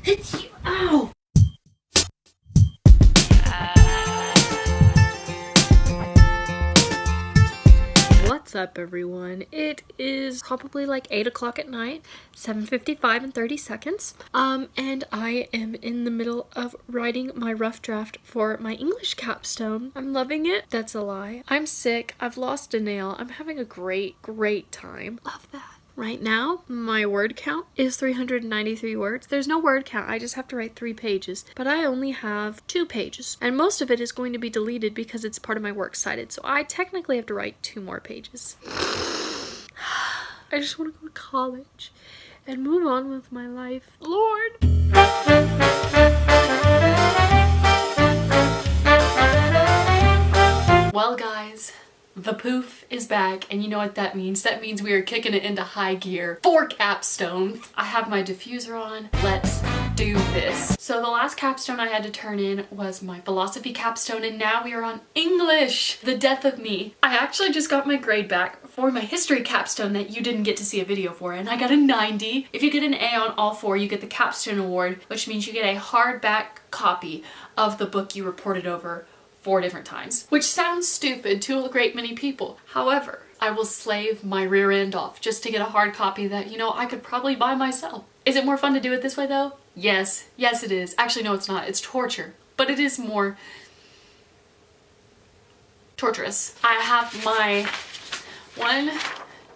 Ow! What's up, everyone? It is probably like 8 o'clock at night, 7:55 and 30 seconds. And I am in the middle of writing my rough draft for my English capstone. I'm loving it. That's a lie. I'm sick. I've lost a nail. I'm having a great time. Love that. Right now, my word count is 393 words. There's no word count, I just have to write 3 pages. But I only have 2 pages. And most of it is going to be deleted because it's part of my works cited. So I technically have to write 2 more pages. I just want to go to college and move on with my life. Lord! Well, guys, the poof is back, and you know what that means. That means we are kicking it into high gear for Capstone. I have my diffuser on. Let's do this. So the last capstone I had to turn in was my philosophy capstone, and now we are on English. The death of me. I actually just got my grade back for my history capstone that you didn't get to see a video for, and I got a 90. If you get an A on all 4, you get the capstone award, which means you get a hardback copy of the book you reported over 4 different times, which sounds stupid to a great many people. However, I will slave my rear end off just to get a hard copy that, you know, I could probably buy myself. Is it more fun to do it this way though? Yes. Yes, it is. Actually, no, it's not. It's torture, but it is more torturous. I have my 1,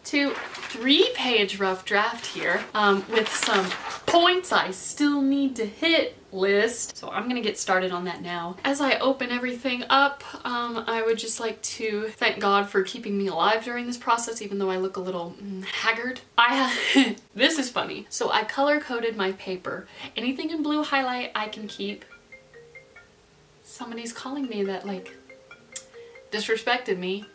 2, 3-page rough draft here with some points I still need to hit list. So I'm gonna get started on that now. As I open everything up, I would just like to thank God for keeping me alive during this process, even though I look a little haggard. This is funny. So I color-coded my paper. Anything in blue highlight I can keep. Somebody's calling me that, like, disrespected me.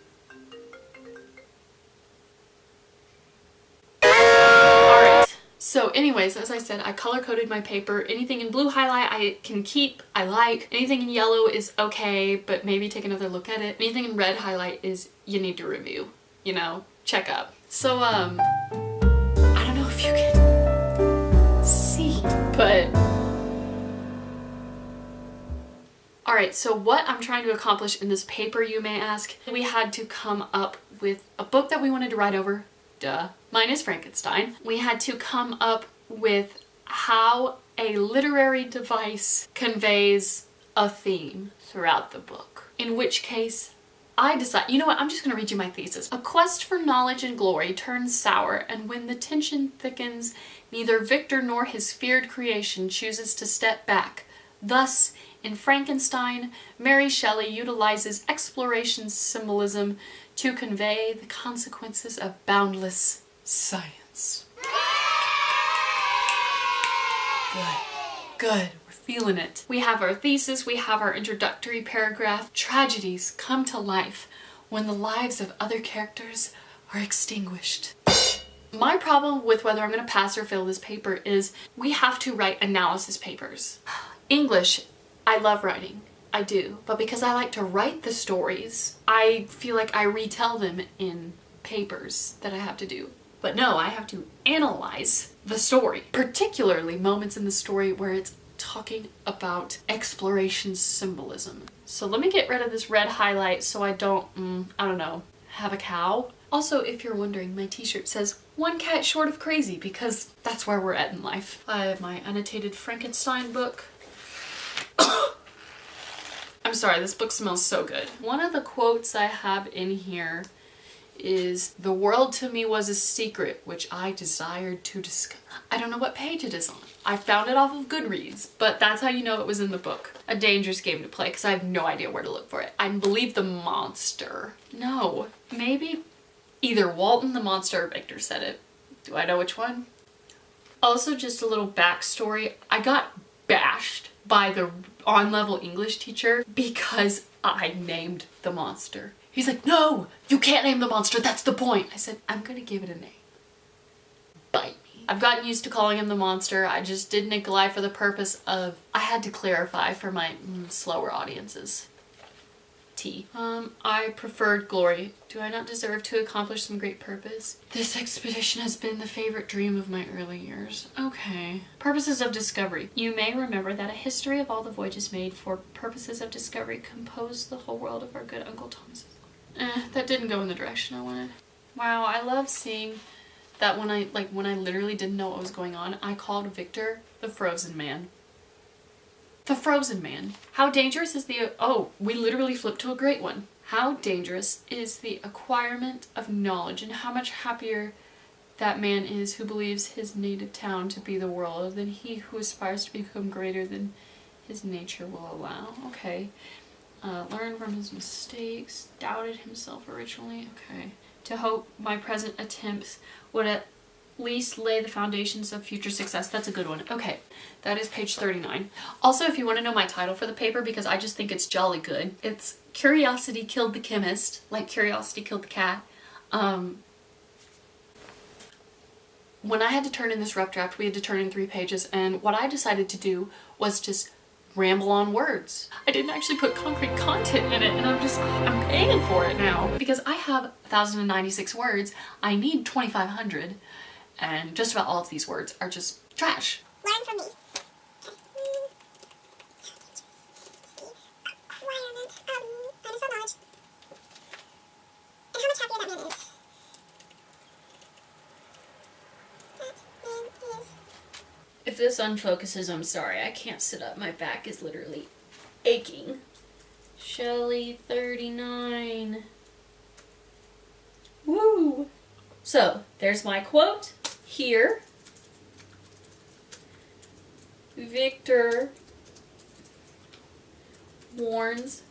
So anyways, as I said, I color-coded my paper. Anything in blue highlight I can keep, I like. Anything in yellow is okay, but maybe take another look at it. Anything in red highlight is you need to review, you know, check up. So, I don't know if you can see, but... Alright, so what I'm trying to accomplish in this paper, you may ask, we had to come up with a book that we wanted to write over. Duh. Mine is Frankenstein. We had to come up with how a literary device conveys a theme throughout the book. In which case, I decided, you know what, I'm just gonna read you my thesis. A quest for knowledge and glory turns sour, and when the tension thickens, neither Victor nor his feared creation chooses to step back. Thus, in Frankenstein, Mary Shelley utilizes exploration symbolism to convey the consequences of boundless science. Good. We're feeling it. We have our thesis, we have our introductory paragraph. Tragedies come to life when the lives of other characters are extinguished. My problem with whether I'm going to pass or fail this paper is we have to write analysis papers. English, I love writing. I do. But because I like to write the stories, I feel like I retell them in papers that I have to do. But no, I have to analyze the story, particularly moments in the story where it's talking about exploration symbolism. So let me get rid of this red highlight so I don't, I don't know, have a cow. Also, if you're wondering, my t-shirt says, "One cat short of crazy," because that's where we're at in life. I have my annotated Frankenstein book. I'm sorry, this book smells so good. One of the quotes I have in here is, "The world to me was a secret which I desired to discover." I don't know what page it is on. I found it off of Goodreads, but that's how you know it was in the book. A dangerous game to play because I have no idea where to look for it. I believe the monster. No, maybe either Walton the monster or Victor said it. Do I know which one? Also, just a little backstory. I got bashed by the on-level English teacher because I named the monster. He's like, "No, you can't name the monster, that's the point." I said, "I'm gonna give it a name. Bite me." I've gotten used to calling him the monster. I just did Nikolai for the purpose of, I had to clarify for my slower audiences. T. I preferred glory. Do I not deserve to accomplish some great purpose? This expedition has been the favorite dream of my early years. Okay. Purposes of discovery. You may remember that a history of all the voyages made for purposes of discovery composed the whole world of our good Uncle Thomas. That didn't go in the direction I wanted. Wow, I love seeing that when I literally didn't know what was going on, I called Victor the Frozen Man. The Frozen Man. How dangerous is the... Oh, we literally flipped to a great one. How dangerous is the acquirement of knowledge, and how much happier that man is who believes his native town to be the world than he who aspires to become greater than his nature will allow. Okay. Learned from his mistakes, doubted himself originally. Okay. To hope my present attempts would at least lay the foundations of future success. That's a good one. Okay, that is page 39. Also, if you want to know my title for the paper, because I just think it's jolly good, it's Curiosity Killed the Chemist, like Curiosity Killed the Cat. When I had to turn in this rough draft, we had to turn in 3 pages, and what I decided to do was just ramble on words. I didn't actually put concrete content in it, and I'm paying for it now. Because I have 1,096 words, I need 2,500. And just about all of these words are just trash. Learn from me. Knowledge. And how much happier that man is. That man is. If this unfocuses, I'm sorry. I can't sit up. My back is literally aching. Shelley 39. Woo! So, there's my quote. Here, Victor warns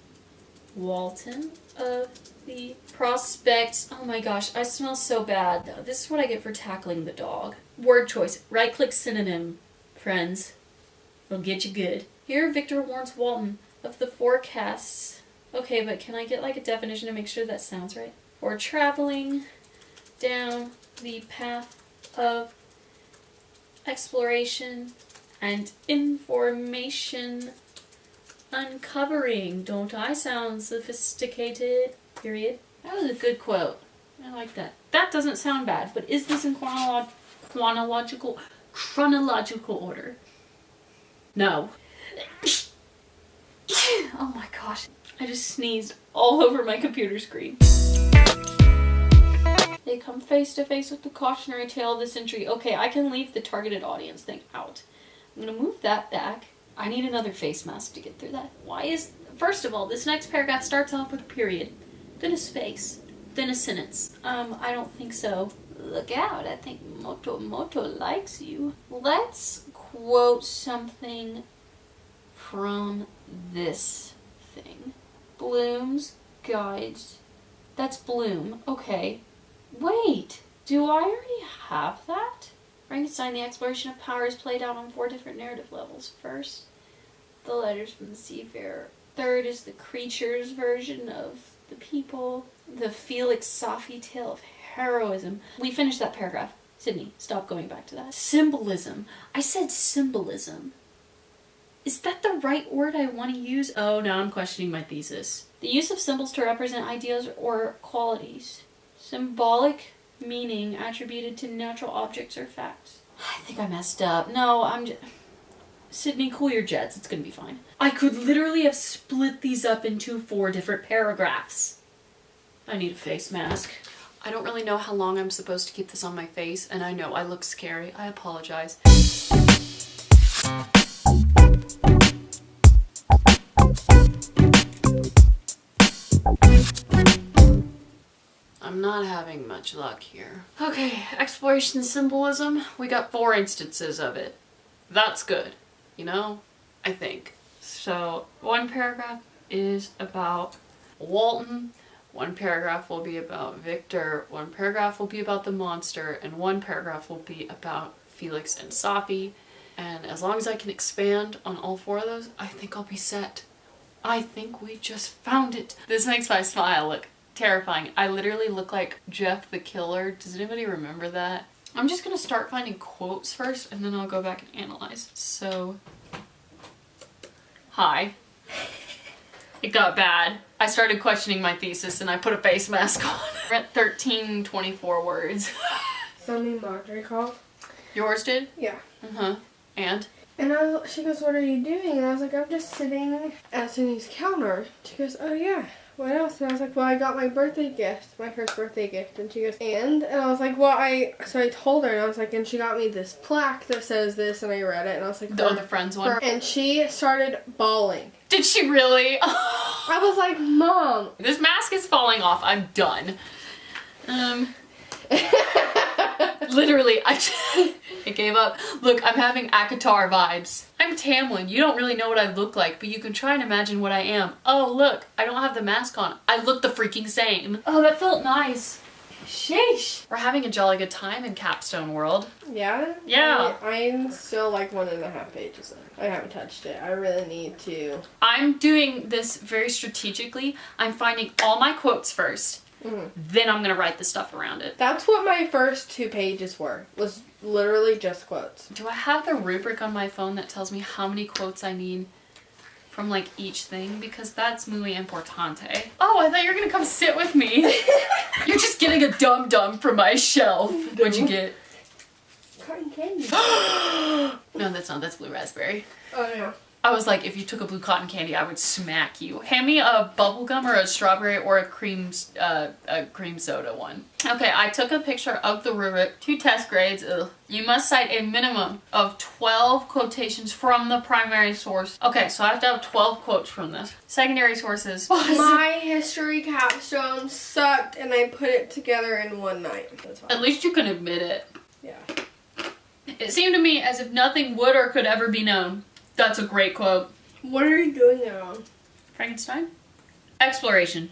Walton of the prospects. Oh my gosh, I smell so bad. This is what I get for tackling the dog. Word choice. Right-click synonym, friends. It'll get you good. Here, Victor warns Walton of the forecasts. Okay, but can I get like a definition to make sure that sounds right? For traveling down the path of exploration and information uncovering. Don't I sound sophisticated? Period. That was a good quote. I like that. That doesn't sound bad, but is this in chronological order? No. Oh my gosh. I just sneezed all over my computer screen. They come face to face with the cautionary tale of the century. Okay, I can leave the targeted audience thing out. I'm gonna move that back. I need another face mask to get through that. First of all, this next paragraph starts off with a period, then a space, then a sentence. I don't think so. Look out, I think Moto likes you. Let's quote something from this thing. Bloom's Guides. That's Bloom. Okay. Wait, do I already have that? Frankenstein, the exploration of power, is played out on 4 different narrative levels. First, the letters from the seafarer. Third is the creatures version of the people. The Felix Safi tale of heroism. We finished that paragraph. Sydney, stop going back to that. Symbolism. I said symbolism. Is that the right word I want to use? Oh, now I'm questioning my thesis. The use of symbols to represent ideas or qualities. Symbolic meaning attributed to natural objects or facts. I think I messed up. No, I'm just... Sydney, cool your jets. It's gonna be fine. I could literally have split these up into 4 different paragraphs. I need a face mask. I don't really know how long I'm supposed to keep this on my face, and I know I look scary. I apologize. I'm not having much luck here. Okay, exploration symbolism. We got 4 instances of it. That's good, you know? I think. So, 1 paragraph is about Walton, 1 paragraph will be about Victor, 1 paragraph will be about the monster, and 1 paragraph will be about Felix and Safi. And as long as I can expand on all 4 of those, I think I'll be set. I think we just found it. This makes my smile look terrifying. I literally look like Jeff the Killer. Does anybody remember that? I'm just gonna start finding quotes first and then I'll go back and analyze. So, hi. It got bad. I started questioning my thesis and I put a face mask on. We're at 1324 words. Something Marjorie called. Yours did? Yeah. Uh-huh. And? And she goes, what are you doing? And I was like, I'm just sitting at Cindy's counter. She goes, oh yeah, what else? And I was like, well, I got my birthday gift, my first birthday gift. And she goes, and I was like, well, so I told her, and I was like, and she got me this plaque that says this, and I read it, and I was like, Oh, the Friends one? And she started bawling. Did she really? I was like, Mom. This mask is falling off. I'm done. Literally, I gave up. Look, I'm having Akatar vibes. I'm Tamlin. You don't really know what I look like, but you can try and imagine what I am. Oh, look, I don't have the mask on. I look the freaking same. Oh, that felt nice. Sheesh. We're having a jolly good time in Capstone World. Yeah? Yeah. I'm still like 1.5 pages in. I haven't touched it. I really need to. I'm doing this very strategically. I'm finding all my quotes first. Then I'm gonna write the stuff around it. That's what my first 2 pages were. Was literally just quotes. Do I have the rubric on my phone that tells me how many quotes I need from like each thing? Because that's muy importante. Oh, I thought you were gonna come sit with me. You're just getting a dum-dum from my shelf. What'd you get? Cotton candy. No, that's not. That's blue raspberry. Oh yeah. I was like, if you took a blue cotton candy, I would smack you. Hand me a bubble gum or a strawberry or a cream soda one. Okay, I took a picture of the rubric. 2 test grades. Ugh. You must cite a minimum of 12 quotations from the primary source. Okay, so I have to have 12 quotes from this. Secondary sources. My history capstone sucked, and I put it together in one night. That's fine. At least you can admit it. Yeah. It seemed to me as if nothing would or could ever be known. That's a great quote. What are you doing now? Frankenstein? Exploration.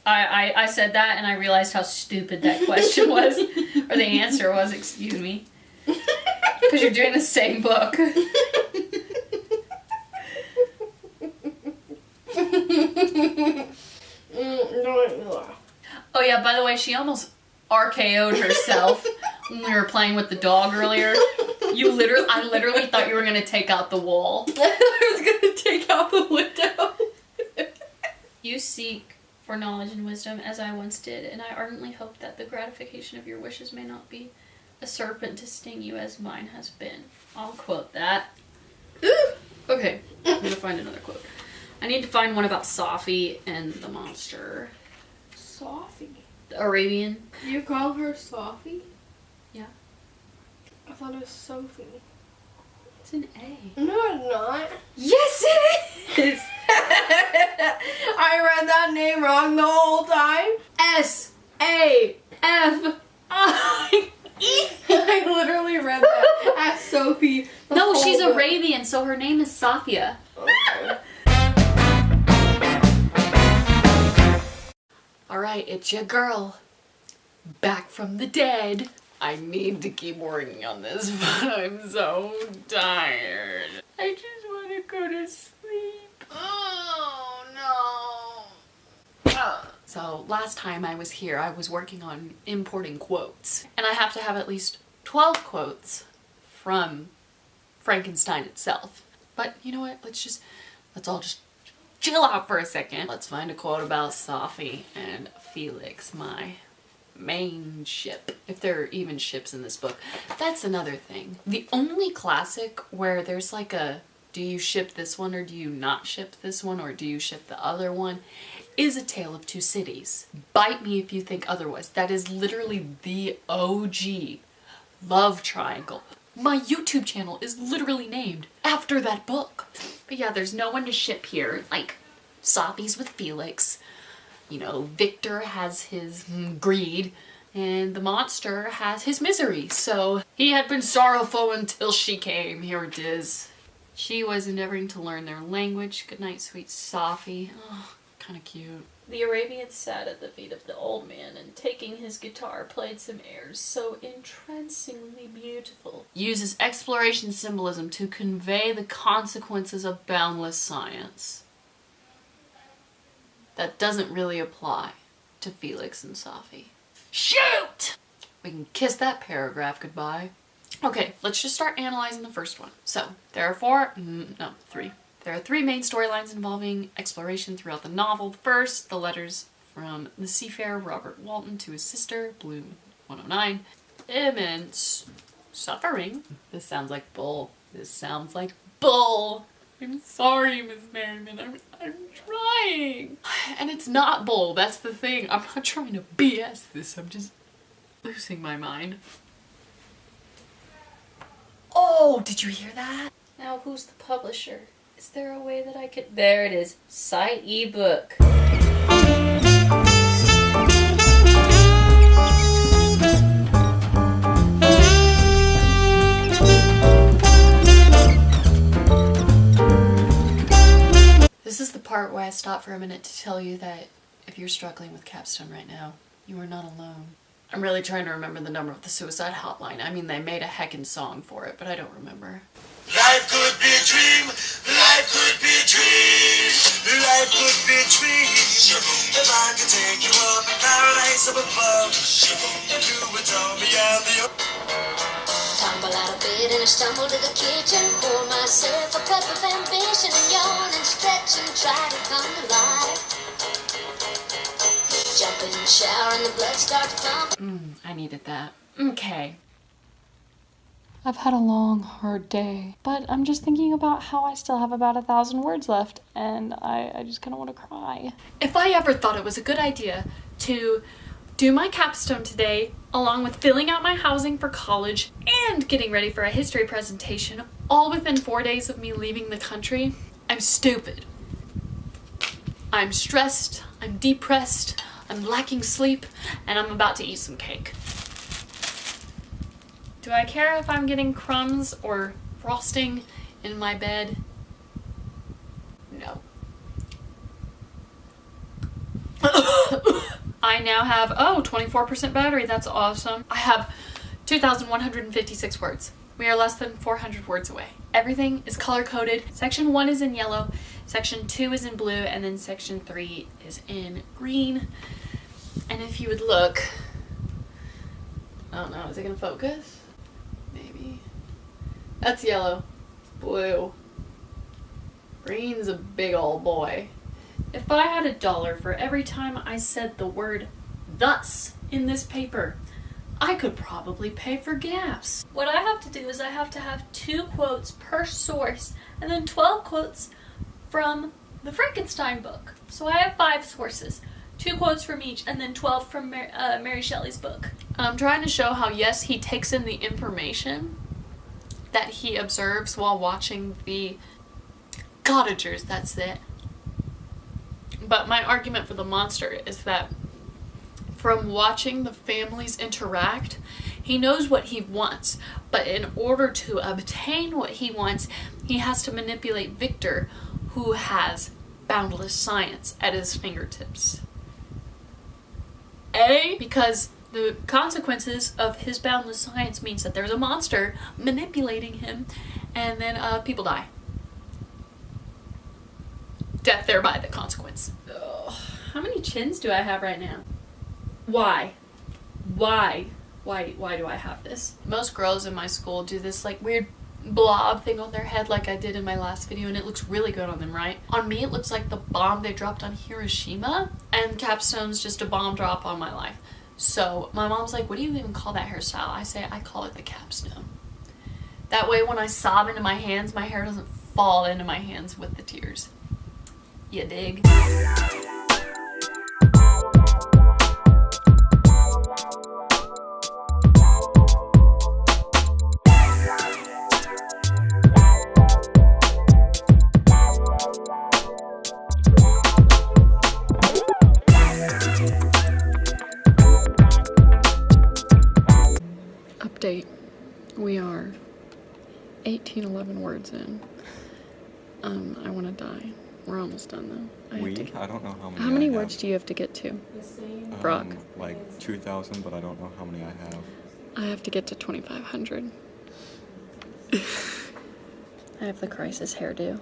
I said that and I realized how stupid that question was. Or the answer was, excuse me. Because you're doing the same book. Don't make me laugh. Oh yeah, by the way, she almost RKO'd herself when we were playing with the dog earlier. I literally thought you were gonna take out the wall. I was gonna take out the window. You seek for knowledge and wisdom as I once did, and I ardently hope that the gratification of your wishes may not be a serpent to sting you as mine has been. I'll quote that. Okay, I'm gonna find another quote. I need to find one about Safi and the monster. Sophie. The Arabian. You call her Sophie? Yeah. I thought it was Sophie. It's an A. No, it's not. Yes, it is! I read that name wrong the whole time. S-A-F-I-E. I literally read that as Sophie. No, she's Arabian, so her name is Safia. Okay. Alright, it's your girl. Back from the dead. I need to keep working on this, but I'm so tired. I just want to go to sleep. Oh no. So last time I was here, I was working on importing quotes. And I have to have at least 12 quotes from Frankenstein itself. But you know what? Let's all just chill out for a second. Let's find a quote about Safi and Felix, my main ship. If there are even ships in this book. That's another thing. The only classic where there's like a, do you ship this one or do you not ship this one or do you ship the other one, is A Tale of Two Cities. Bite me if you think otherwise. That is literally the OG love triangle. My YouTube channel is literally named after that book. But yeah, there's no one to ship here. Like, Safi's with Felix. You know, Victor has his greed, and the monster has his misery. So he had been sorrowful until she came. Here it is. She was endeavoring to learn their language. Good night, sweet Safi. Oh, kind of cute. The Arabian sat at the feet of the old man and taking his guitar played some airs so entrancingly beautiful. Uses exploration symbolism to convey the consequences of boundless science. That doesn't really apply to Felix and Safi. Shoot! We can kiss that paragraph goodbye. Okay, let's just start analyzing the first one. So, there are three. There are 3 main storylines involving exploration throughout the novel. First, the letters from the seafarer Robert Walton to his sister, Bloom 109. Immense suffering. This sounds like bull. This sounds like bull. I'm sorry, Miss Merriman. I'm trying. And it's not bull. That's the thing. I'm not trying to BS this. I'm just losing my mind. Oh, did you hear that? Now who's the publisher? Is there a way that I could... There it is. Cite ebook. This is the part where I stop for a minute to tell you that if you're struggling with Capstone right now, you are not alone. I'm really trying to remember the number of the suicide hotline. I mean, they made a heckin' song for it, but I don't remember. Life could be a dream, life could be a dream, life could be a dream. If I could take you up in paradise up above, you would tell me I'm the... Tumble out of bed and I stumble to the kitchen. Pour myself a cup of ambition and yawn and stretch and try to come to life. Jump in the shower and the blood starts pumping. I needed that. Okay. I've had a long, hard day, but I'm just thinking about how I still have about 1,000 words left, and I just kind of want to cry. If I ever thought it was a good idea to do my capstone today, along with filling out my housing for college and getting ready for a history presentation, all within 4 days of me leaving the country, I'm stupid. I'm stressed, I'm depressed, I'm lacking sleep, and I'm about to eat some cake. Do I care if I'm getting crumbs or frosting in my bed? No. I now have, 24% battery. That's awesome. I have 2,156 words. We are less than 400 words away. Everything is color-coded. Section 1 is in yellow, Section 2 is in blue, and then Section 3 is in green. And if you would look, I don't know, is it gonna focus? Maybe. That's yellow. Blue. Green's a big old boy. If I had $1 for every time I said the word thus in this paper, I could probably pay for gas. What I have to do is I have to have 2 quotes per source and then 12 quotes from the Frankenstein book. So I have 5 sources. 2 quotes from each, and then 12 from Mary Shelley's book. I'm trying to show how, yes, he takes in the information that he observes while watching the cottagers, that's it. But my argument for the monster is that from watching the families interact, he knows what he wants, but in order to obtain what he wants, he has to manipulate Victor, who has boundless science at his fingertips. Because the consequences of his boundless science means that there's a monster manipulating him, and then people die. Death thereby the consequence. Ugh. How many chins do I have right now? Why do I have this? Most girls in my school do this like weird blob thing on their head like I did in my last video, and it looks really good on them, right? On me it looks like the bomb they dropped on Hiroshima, and Capstone's just a bomb drop on my life. So my mom's like, what do you even call that hairstyle? I say, I call it the capstone. That way when I sob into my hands, my hair doesn't fall into my hands with the tears. You dig? Update. We are 11 words in. I want to die. We're almost done though. I don't know how many. How many words do you have to get to? Brock? Like 2,000, but I don't know how many I have. I have to get to 2,500. I have the crisis hairdo.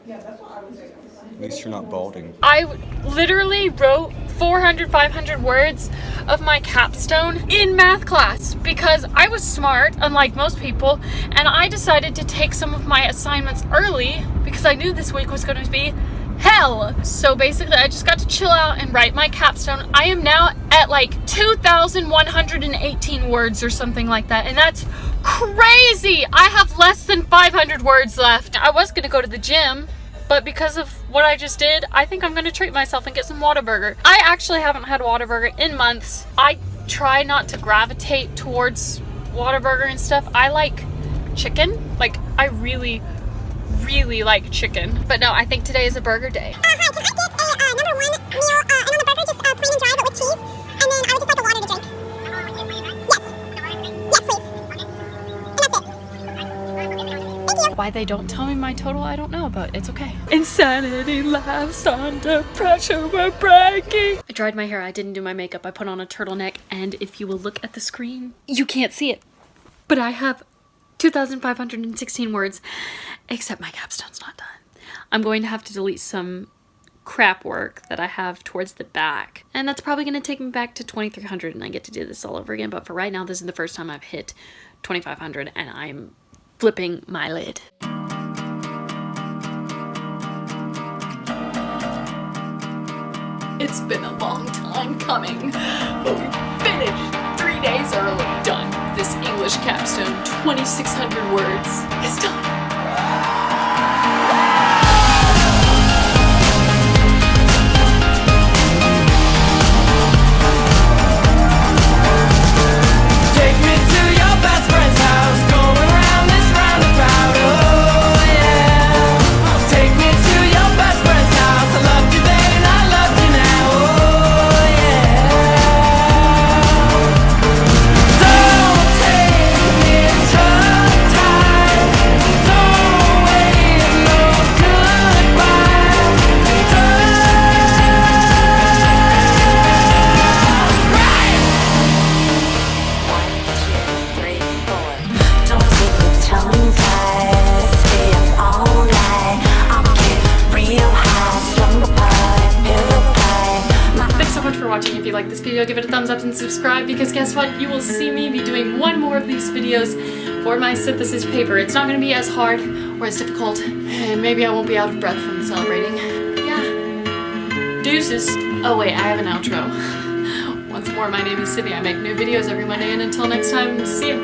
At least you're not balding. I literally wrote 400, 500 words of my capstone in math class because I was smart, unlike most people, and I decided to take some of my assignments early because because I knew this week was going to be hell. So basically I just got to chill out and write my capstone. I am now at like 2,118 words or something like that, and that's crazy. I have less than 500 words left. I was gonna go to the gym, but because of what I just did, I think I'm gonna treat myself and get some Whataburger. I actually haven't had Whataburger in months. I try not to gravitate towards Whataburger and stuff. I like chicken. Like, I really like chicken. But no, I think today is a burger day. Hi, can I get a number 1 meal, and on the burger, just plain and dry, but with cheese? And then I would just like a water to drink. Yes. Yes, please. And that's it. Thank you. Why they don't tell me my total, I don't know, but it's okay. Insanity laughs under pressure, we're breaking. I dried my hair, I didn't do my makeup, I put on a turtleneck, and if you will look at the screen, you can't see it. But I have 2,516 words, except my capstone's not done. I'm going to have to delete some crap work that I have towards the back, and that's probably going to take me back to 2,300 and I get to do this all over again. But for right now, this is the first time I've hit 2,500 and I'm flipping my lid. It's been a long time coming, but we finished 3 days early. Done. This English capstone, 2,600 words, is done. Take me to your best friend's house, going around this roundabout, oh yeah. Take me to your best friend's house, I loved you then and I love you now, oh yeah. Don't take me to time, don't wait no goodbye, Don't take me tongue-tied, stay up all night. I'll get real high, slumber party, pillow fight. Thanks so much for watching. If you like this video, give it a thumbs up and subscribe, because guess what? You will see me be doing one more of these videos for my synthesis paper. It's not going to be as hard or as difficult, and maybe I won't be out of breath from celebrating. Yeah. Deuces. Oh wait, I have an outro. Once more, my name is Sydney. I make new videos every Monday, and until next time, see ya.